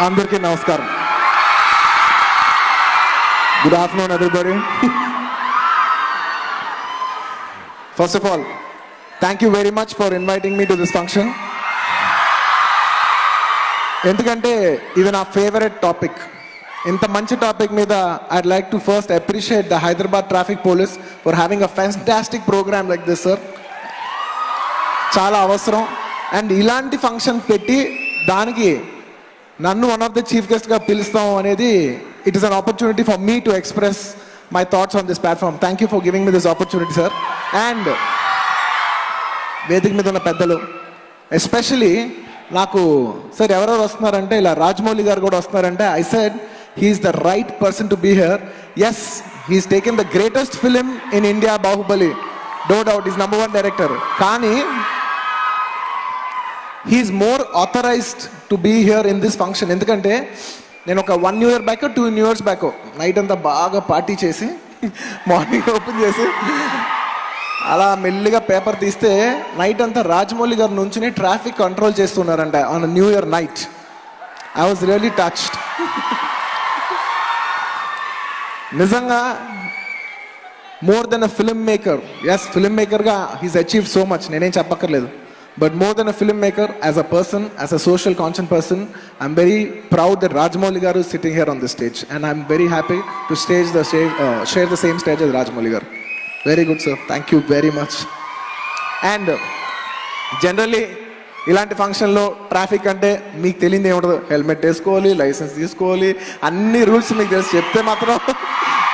అందరికీ నమస్కారం. Good afternoon, everybody. First of all, thank you very much for inviting me to this function. ఎందుకంటే ఇది నా favourite topic. ఇంత మంచి టాపిక్ మీద I'd like to first appreciate the Hyderabad Traffic Police for having a fantastic program like this, sir. చాలా అవసరం. And ఇలాంటి function పెట్టి దానికి నన్ను వన్ ఆఫ్ ద చీఫ్ గెస్ట్గా పిలుస్తాం అనేది it is an opportunity for me to express my thoughts on this platform. Thank you for giving me this opportunity, sir. And వేదిక మీద ఉన్న పెద్దలు, ఎస్పెషలీ నాకు సార్ ఎవరెవరు వస్తున్నారంటే ఇలా రాజమౌళి గారు కూడా వస్తున్నారంటే I said he's the right person to be here. Yes, he's taken the greatest film in India, Baahubali. No doubt is #1 director. కానీ he's more authorized to be here in this function. ఎందుకంటే నేను ఒక 1 year back 2 years back night అంతా బాగా party చేసి morning open చేసి అలా మెల్లిగా పేపర్ తీస్తే నైట్ అంతా రాజమౌళి గారి నుంచి ట్రాఫిక్ కంట్రోల్ చేస్తున్నారంట on new year night. I was really touched. నిజంగా more than a film maker, as film మేకర్గా హీస్ అచీవ్డ్ సో మచ్, నేనేం చెప్పక్కర్లేదు. But more than a filmmaker, as a person, as a social conscious person, I'm very proud that Rajamouli garu is sitting here on this stage, and I'm very happy to share the same stage as Rajamouli garu. Very good, sir. Thank you very much. And generally, ఇలాంటి ఫంక్షన్లో traffic అంటే మీకు తెలియదు ఏముండదు. Helmet వేసుకోవాలి, licence తీసుకోవాలి, అన్ని rules మీకు తెలుసు. చెప్తే మాత్రం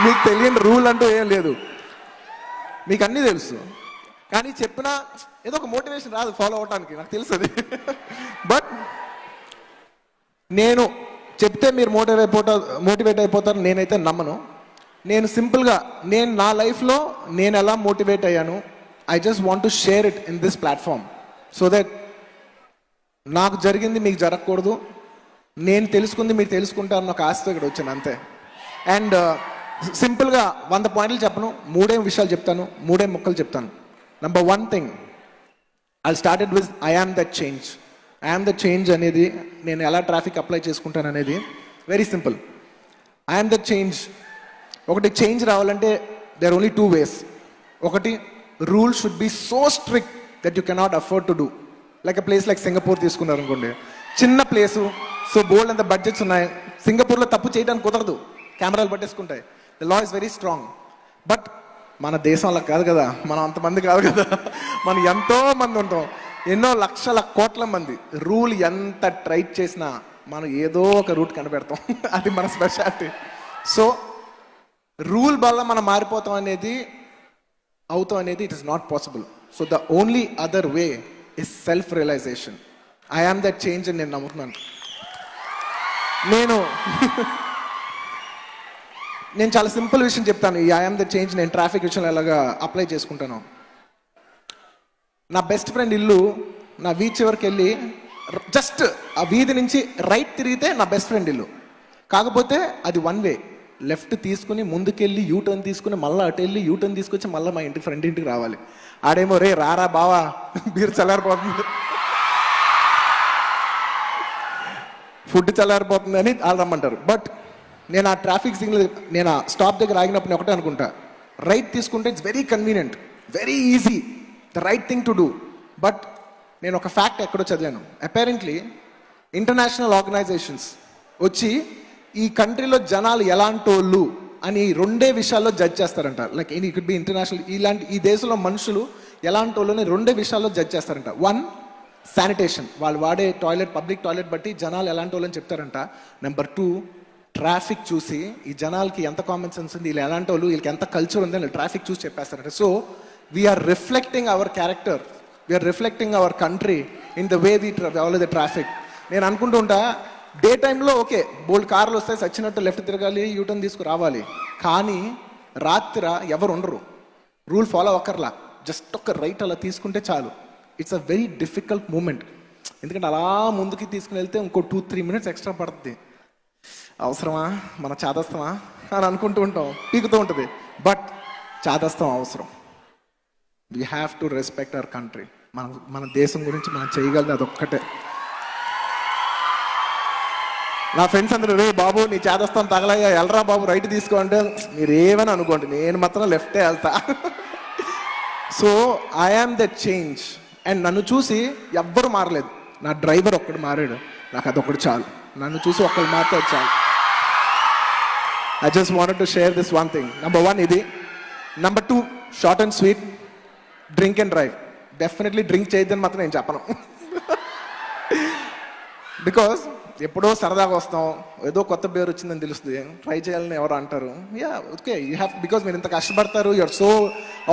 మీకు తెలియని రూల్ అంటూ ఏం లేదు, మీకు అన్నీ తెలుసు. కానీ చెప్పినా ఏదో ఒక మోటివేషన్ రాదు ఫాలో అవడానికి, నాకు తెలుసు అది. బట్ నేను చెప్తే మీరు మోటివేట్ అయిపోతారు నేనైతే నమ్మను. నేను సింపుల్గా నా లైఫ్లో నేను ఎలా మోటివేట్ అయ్యాను, I just want to share it in this platform so that నాకు జరిగింది మీకు జరగకూడదు, నేను తెలుసుకుంది మీరు తెలుసుకుంటారని ఒక ఆశతో ఇక్కడ వచ్చాను, అంతే. అండ్ సింపుల్గా 100 పాయింట్లు చెప్పను, 3 విషయాలు చెప్తాను, 3 ముక్కలు చెప్తాను. Number 1 thing, I'll start it with I am that change. I am the change అనేది నేను ఎలా ట్రాఫిక్ అప్లై చేసుకుంటాను అనేది very simple. I am that change. ఒకటి చేంజ్ రావాలంటే there are only 2 ways. ఒకటి, rule should be so strict that you cannot afford to do. Like a place like Singapore తీసుకున్నారు అనుకోండి, చిన్న ప్లేసు, సో బోల్డ్ అంత budgets ఉన్నాయి. సింగపూర్లో తప్పు చేయడానికి కుదరదు, కెమెరాలు పట్టేసుకుంటాయి. The law is very strong. But మన దేశంలో కాదు కదా, మనం అంతమంది కాదు కదా, మనం ఎంతో మంది ఉంటాం, ఎన్నో లక్షల కోట్ల మంది. రూల్ ఎంత ట్రై చేసినా మనం ఏదో ఒక రూట్ కనిపెడతాం, అది మన స్పెషాలిటీ. సో రూల్ వల్ల మనం మారిపోతాం అనేది it is not possible. So the only other way is self realisation. I am that change అని నేను నమ్ముతున్నాను. నేను చాలా సింపుల్ విషయం చెప్తాను. ఈ ఐ ఆమ్ ద చేంజ్ నేను ట్రాఫిక్ విషయంలో ఎలాగా అప్లై చేసుకుంటాను. నా బెస్ట్ ఫ్రెండ్ ఇల్లు నా వీధి చివరికి వెళ్ళి జస్ట్ ఆ వీధి నుంచి రైట్ తిరిగితే నా బెస్ట్ ఫ్రెండ్ ఇల్లు. కాకపోతే అది 1 way, లెఫ్ట్ తీసుకుని ముందుకెళ్ళి యూటర్న్ తీసుకుని మళ్ళీ అటు వెళ్ళి యూటర్న్ తీసుకొచ్చి మళ్ళీ మా ఫ్రెండ్ ఇంటికి రావాలి. ఆడేమో రే రారా బావా బీర్ చల్లారిపోతుంది, ఫుడ్ చల్లారిపోతుంది అని వాళ్ళు రమ్మంటారు. బట్ నేను ఆ ట్రాఫిక్ సిగ్నల్ నేను ఆ స్టాప్ దగ్గర ఆగినప్పుడు ఒకటే అనుకుంటా, రైట్ తీసుకుంటే it's very convenient, very easy, the right thing to do. But నేను ఒక ఫ్యాక్ట్ ఎక్కడో చదివాను. అపారెంట్లీ ఇంటర్నేషనల్ ఆర్గనైజేషన్స్ వచ్చి ఈ కంట్రీలో జనాలు ఎలాంటి వాళ్ళు అని 2 విషయాల్లో జడ్జ్ చేస్తారంట. Like it could B international, ఈ దేశంలో మనుషులు ఎలాంటి వాళ్ళు అని 2 విషయాల్లో జడ్జ్ చేస్తారంట. 1, శానిటేషన్, వాళ్ళు వాడే టాయిలెట్, పబ్లిక్ టాయిలెట్ బట్టి జనాలు ఎలాంటి వాళ్ళని చెప్తారంట. నెంబర్ 2, ట్రాఫిక్ చూసి ఈ జనాలకి ఎంత కామన్ సెన్స్ ఉంది, వీళ్ళు ఎలాంటి వాళ్ళు, వీళ్ళకి ఎంత కల్చర్ ఉంది అని ట్రాఫిక్ చూసి చెప్పేస్తారంట. So we're reflecting our character, we're reflecting our country in the way we follow the traffic. నేను అనుకుంటూ ఉంటా, డే టైంలో ఓకే బోల్డ్ కార్లు వస్తాయి, సచ్చినట్టు లెఫ్ట్ తిరగాలి, యూటర్న్ తీసుకురావాలి. కానీ రాత్రి ఎవరు ఉండరు, రూల్ ఫాలో అవ్వకర్లా, జస్ట్ ఒక రైట్ అలా తీసుకుంటే చాలు. It's a very difficult moment. ఎందుకంటే అలా ముందుకి తీసుకుని వెళ్తే ఇంకో 2-3 minutes ఎక్స్ట్రా పడుతుంది. అవసరమా, మన చాదస్తమా అని అనుకుంటూ ఉంటాం, పీకుతూ ఉంటుంది. బట్ చాదస్తం అవసరం. We have to respect our country. మన దేశం గురించి మనం చేయగలది అదొక్కటే. నా ఫ్రెండ్స్ అందరూ రే బాబు నీ చేదస్తాను తగలయ్యా ఎల్రా బాబు రైట్ తీసుకో అంటే మీరు ఏమని అనుకోండి, నేను మాత్రం లెఫ్టే వెళ్తా. So I am that change. And నన్ను చూసి ఎవ్వరు మారలేదు, నా డ్రైవర్ ఒక్కడు మారాడు, నాకు అదొక్కడు చాలు. నన్ను చూసి ఒక్కడు మారితే చాలు. I just wanted to share this one thing. Number 1 ఇది. Number 2 short and sweet, drink and drive. Definitely drink చేయొద్దని మాత్రం నేను చెప్పను. బికాస్ ఎప్పుడో సరదాగా వస్తాం, ఏదో కొత్త పేరు వచ్చిందని తెలుస్తుంది, ట్రై చేయాలని ఎవరు అంటారు. Ya okay you have, because మీరు ఇంత కష్టపడతారు. You're so,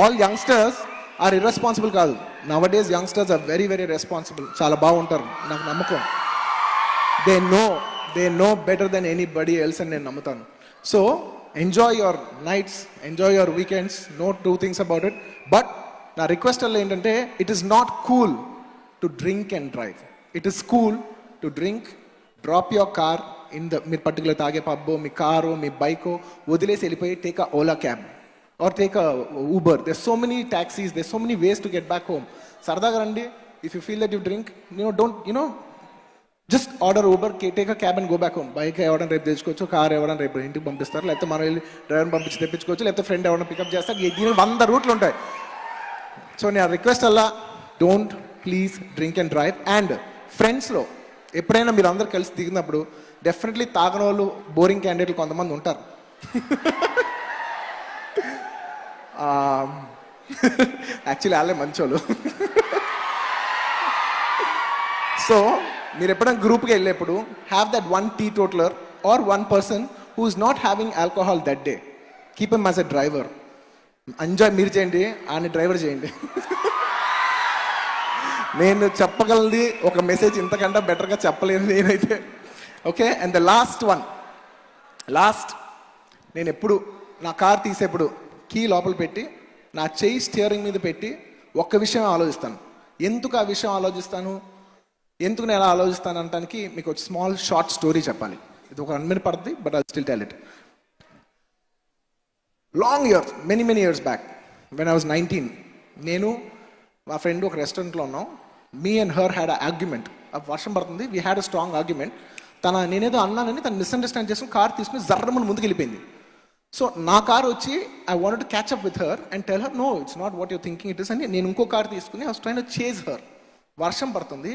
all youngsters are irresponsible కాదు. Nowadays youngsters are very very responsible. చాలా బాగుంటారు, నాకు నమ్మకం. They know better than anybody else అని నేను నమ్ముతాను. So enjoy your nights, enjoy your weekends, no two things about it. But నా request అలా ఏంటంటే, it is not cool to drink and drive. It is cool to drink, drop your car in the, మీరు particular తాగే పబ్బో, మీ car, మీ బైకో వదిలేసి వెళ్ళిపోయి take a Ola cab are take a Uber. There so many taxis, there so many ways to get back home. సరదాగా రండి. If you feel that you drink, don't just order Uber, take a cab and go back home. Bike ఎవరైనా రేపు తెచ్చుకోవచ్చు, car ఎవరైనా రేపు ఇంటికి పంపిస్తారు, లేకపోతే మనం వెళ్ళి డ్రైవర్ని పంపించి తెప్పించుకోవచ్చు, లేకపోతే ఫ్రెండ్ ఎవరైనా పికప్ చేస్తారు. దీని 100 రూట్లు ఉంటాయి. సో నేను రిక్వెస్ట్ అలా, don't please drink and drive. And ఫ్రెండ్స్లో ఎప్పుడైనా మీరు అందరు కలిసి దిగినప్పుడు డెఫినెట్లీ తాగని వాళ్ళు, బోరింగ్ క్యాండిడేట్లు కొంతమంది ఉంటారు. యాక్చువల్లీ వాళ్ళే మంచోళ్ళు. సో మీరు ఎప్పుడైనా గ్రూప్కి వెళ్ళేప్పుడు have that 1 teetotaler or 1 person who is not having alcohol that day. Keep him as a driver. Enjoy మీరు చేయండి, ఆయన డ్రైవర్ చేయండి. నేను చెప్పగలది ఒక మెసేజ్, ఇంతకంటే బెటర్గా చెప్పలేదు నేనైతే. ఓకే. అండ్ ద లాస్ట్ నేను ఎప్పుడు నా కార్ తీసేప్పుడు కీ లోపల పెట్టి నా చెయ్యి స్టీరింగ్ మీద పెట్టి ఒక్క విషయం ఆలోచిస్తాను. ఎందుకు ఆ విషయం ఆలోచిస్తాను, ఎందుకు నేను ఎలా ఆలోచిస్తాను అనడానికి మీకు ఒక స్మాల్ షార్ట్ స్టోరీ చెప్పాలి. ఇది ఒక 1 minute పడుతుంది, but I still tell it. Long years, many years back, when I was 19, నేను మా ఫ్రెండ్ ఒక రెస్టారెంట్లో ఉన్నాం. Me and her had a argument. వర్షం పడుతుంది, we had a strong argument. నేనేదో అన్నానని తను మిస్అండర్స్టాండ్ చేసుకుని కార్ తీసుకుని జర్రమని ముందుకు వెళ్ళిపోయింది. సో నా కార్ వచ్చి I wanted to catch up with her and tell her no it's not what your thinking it is అని. నేను ఇంకో కార్ తీసుకుని I was trying to chase her. వర్షం పడుతుంది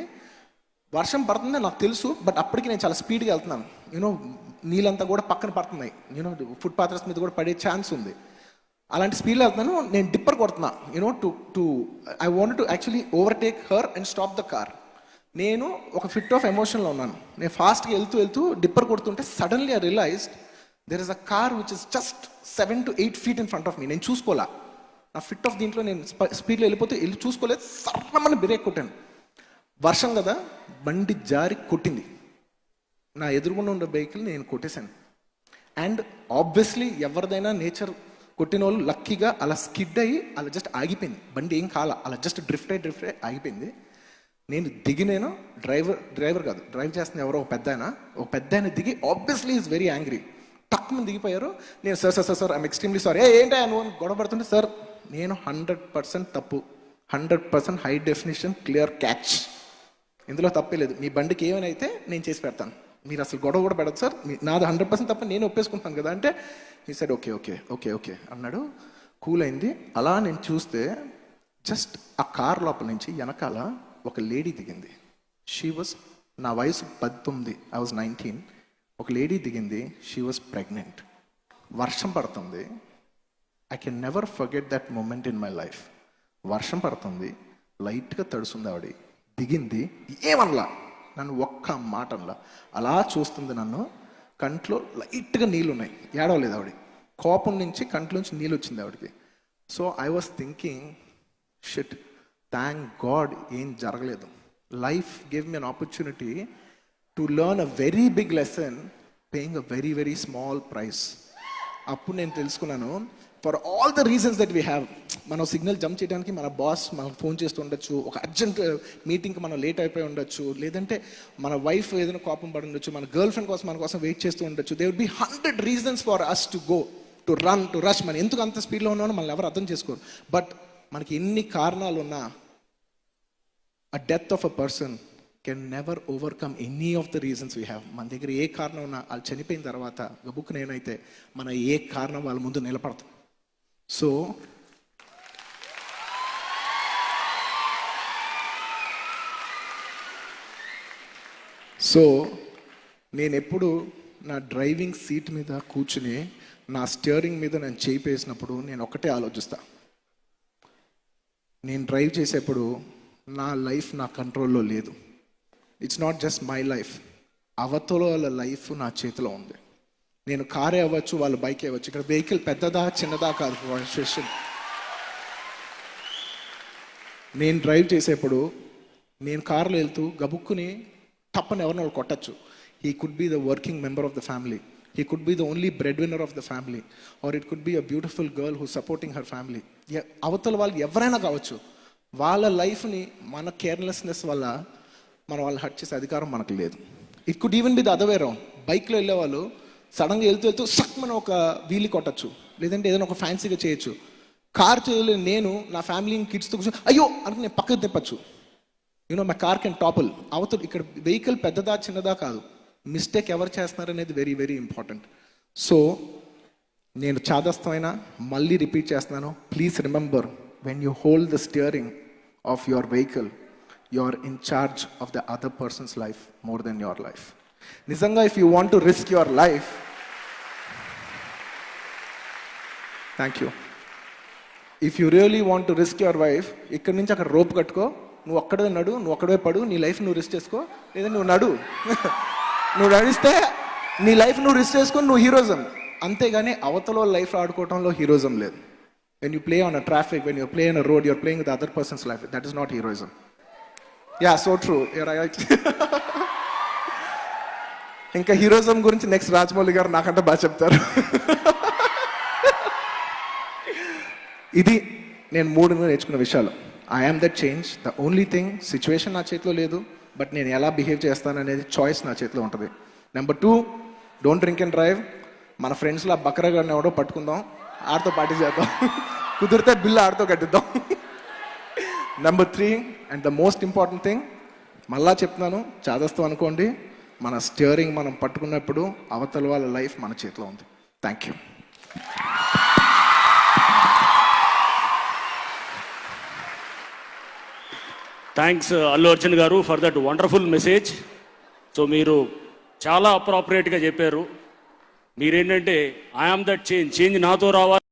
నాకు తెలుసు, బట్ అప్పటికి నేను చాలా స్పీడ్గా వెళ్తున్నాను. నీళ్ళంతా కూడా పక్కన పడుతున్నాయి, ఫుట్ పాత్రస్ మీద కూడా పడే ఛాన్స్ ఉంది. అలాంటి స్పీడ్లో వెళ్తున్నాను. నేను డిప్పర్ కొడుతున్నా, I wanted to actually overtake her and stop the car. నేను ఒక ఫిట్ ఆఫ్ ఎమోషన్లో ఉన్నాను. నేను ఫాస్ట్గా వెళ్తూ డిప్పర్ కొడుతుంటే suddenly I realized there is a car which is just 7 to 8 feet in front of me. నేను చూసుకోలే, నా ఫిట్ ఆఫ్ దీంట్లో నేను స్పీడ్లో వెళ్ళి చూసుకోలేదు. సర్రమని బ్రేక్ కొట్టాను. వర్షం కదా, బండి జారి కొట్టింది. నా ఎదురుగుండా ఉన్న వెహికల్ నేను కొట్టేశాను. అండ్ ఆబ్వియస్లీ ఎవరిదైనా నేచర్ కొట్టిన వాళ్ళు లక్కీగా అలా స్కిడ్ అయ్యి అలా జస్ట్ ఆగిపోయింది. బండి ఏం కాల, అలా జస్ట్ డ్రిఫ్ట్ అయ్యి ఆగిపోయింది. నేను దిగినేను, డ్రైవర్ కాదు, డ్రైవ్ చేస్తున్న ఎవరో ఒక పెద్ద ఆయన దిగి ఆబ్వియస్లీ ఈజ్ వెరీ యాంగ్రీ. తక్కువ మంది దిగిపోయారు. నేను సార్ ఐఎమ్ ఎక్స్ట్రీమ్లీ సారీ. ఏంటో నువ్వు గొడవ పడుతుంటే, సార్ నేను 100% తప్పు, 100% హై డెఫినేషన్ క్లియర్ క్యాచ్, ఇందులో తప్పే లేదు. మీ బండికి ఏమైనా అయితే నేను చేసి పెడతాను, మీరు అసలు గొడవ కూడా పెడదు సార్, నాది 100% తప్ప, నేను ఒప్పేసుకుంటాను కదా అంటే ఈ సైడ్ ఓకే అన్నాడు. కూల్ అయింది. అలా నేను చూస్తే జస్ట్ ఆ కార్ లోపల నుంచి వెనకాల ఒక లేడీ దిగింది. నా వయసు 19, ఐ వాజ్ 19. ఒక లేడీ దిగింది. She was pregnant. వర్షం పడుతుంది. I can never forget that moment in my life. వర్షం పడుతుంది, లైట్గా తడుస్తుంది. ఆవిడ దిగింది, ఏమనలా, నన్ను ఒక్క మాట అనలా, అలా చూస్తుంది నన్ను. కంట్లో లైట్గా నీళ్ళు ఉన్నాయి, ఏడవలేదు ఆవిడ. కోపం నుంచి కంట్లోంచి నీళ్ళు వచ్చింది ఆవిడకి. So I was thinking, shit, thank God ఏం జరగలేదు. Life gave me an opportunity to learn a very big lesson paying a very very small price. అప్పుడు నేను తెలుసుకున్నాను, for all the reasons that we have, మనం signal jump చేయడానికి మన boss మనకు phone చేస్తూ ఉండొచ్చు, ఒక అర్జెంట్ మీటింగ్కి మనం లేట్ అయిపోయి ఉండొచ్చు, లేదంటే మన వైఫ్ ఏదైనా కోపం పడి ఉండొచ్చు, మన గర్ల్ ఫ్రెండ్ కోసం మన కోసం వెయిట్ చేస్తూ ఉండొచ్చు. They will be 100 reasons for us to go, to run, to rush. మనం ఎందుకు అంత స్పీడ్లో ఉన్నామో మనల్ని ఎవరు అర్థం చేసుకోరు. బట్ మనకి ఎన్ని కారణాలు ఉన్నా, a death of a person can never overcome any of the reasons we have. మన దగ్గర ఏ కారణం ఉన్నా వాళ్ళు చనిపోయిన తర్వాత గబుక్ నేనైతే మన ఏ కారణం వాళ్ళ ముందు నిలబడతాం. సో నేను ఎప్పుడు నా డ్రైవింగ్ సీట్ మీద కూర్చుని నా స్టీరింగ్ మీద నేను చేయిపేసినప్పుడు నేను ఒకటే ఆలోచిస్తా, నేను డ్రైవ్ చేసేప్పుడు నా లైఫ్ నా కంట్రోల్లో లేదు. It's not just my life, అవతల వాళ్ళ లైఫ్ నా చేతిలో ఉంది. నేను కారే అవ్వచ్చు, వాళ్ళ బైకే అవ్వచ్చు. ఇక్కడ వెహికల్ పెద్దదా చిన్నదా కాదు క్వశ్చన్. నేను డ్రైవ్ చేసేప్పుడు నేను కార్లో వెళ్తూ గబుక్కుని తప్పని ఎవరిని వాళ్ళు కొట్టచ్చు. He could be the working member of the family, he could be the only bread winner of the family, or it could be a beautiful girl who supporting her family. అవతల వాళ్ళు ఎవరైనా కావచ్చు. వాళ్ళ లైఫ్ని మన కేర్లెస్నెస్ వల్ల మనం వాళ్ళు హర్ట్ చేసే అధికారం మనకు లేదు. It could even be the other way round. బైక్లో వెళ్ళే వాళ్ళు సడన్గా వెళ్తూ సక్ మనం ఒక వీలు కొట్టచ్చు, లేదంటే ఏదైనా ఒక ఫ్యాన్సీగా చేయొచ్చు. కార్ చేయలేదు నేను నా ఫ్యామిలీని కిడ్స్తో కూర్చొని అయ్యో అంటే నేను పక్కకు తిప్పచ్చు. My car can topple. అవతల ఇక్కడ వెహికల్ పెద్దదా చిన్నదా కాదు, మిస్టేక్ ఎవరు చేస్తున్నారనేది వెరీ వెరీ ఇంపార్టెంట్. సో నేను చాదస్తమైన మళ్ళీ రిపీట్ చేస్తున్నాను, please remember, when you hold the steering of your vehicle, you are in charge of the other persons life more than your life. నిజంగా if you want to risk your life, thank you, if you really want to risk your wife, ఇక్కడి నుంచి అక్కడ rope కట్టుకో, నువ్వు ఒక్కడే నడు, నువ్వు ఒక్కడే పడు, నీ లైఫ్ నువ్వు రిస్క్ చేసుకో, లేదా నువ్వు నడు. నువ్వు నడిస్తే నీ లైఫ్ నువ్వు రిస్క్ చేసుకొని నువ్వు హీరోజం. అంతేగాని అవతల లైఫ్ ఆడుకోవడంలో హీరోజం లేదు. When you play on a traffic, when you play on a road, you're playing with other persons life, that is not heroism. Yeah, so true. ఇంకా హీరోయిజం గురించి నెక్స్ట్ రాజమౌళి గారు నాకంటే బాగా చెప్తారు. ఇది నేను 3 నేర్చుకున్న విషయాలు. I am that change. The only thing, situation నా చేతిలో లేదు, బట్ నేను ఎలా బిహేవ్ చేస్తాను అనేది చాయిస్ నా చేతిలో ఉంటుంది. Number 2, don't drink and drive. మన ఫ్రెండ్స్లో బక్రా గారిని ఎవడో పట్టుకుందాం, ఆడితో పార్టీ చేద్దాం, కుదిరితే బిల్లు ఆడితో కట్టిద్దాం. Number 3 and the most important thing, మళ్ళా చెప్తున్నాను, చాదస్తూ అనుకోండి, మన స్టీరింగ్ మనం పట్టుకున్నప్పుడు అవతల వాళ్ళ లైఫ్ మన చేతిలో ఉంది. Thank you. Thanks Allu Arjun garu for that wonderful message. So మీరు చాలా అప్రాపరియేట్గా చెప్పారు. మీరేంటంటే ఐ ఆమ్ దట్ చేంజ్ నాతో రావాలి.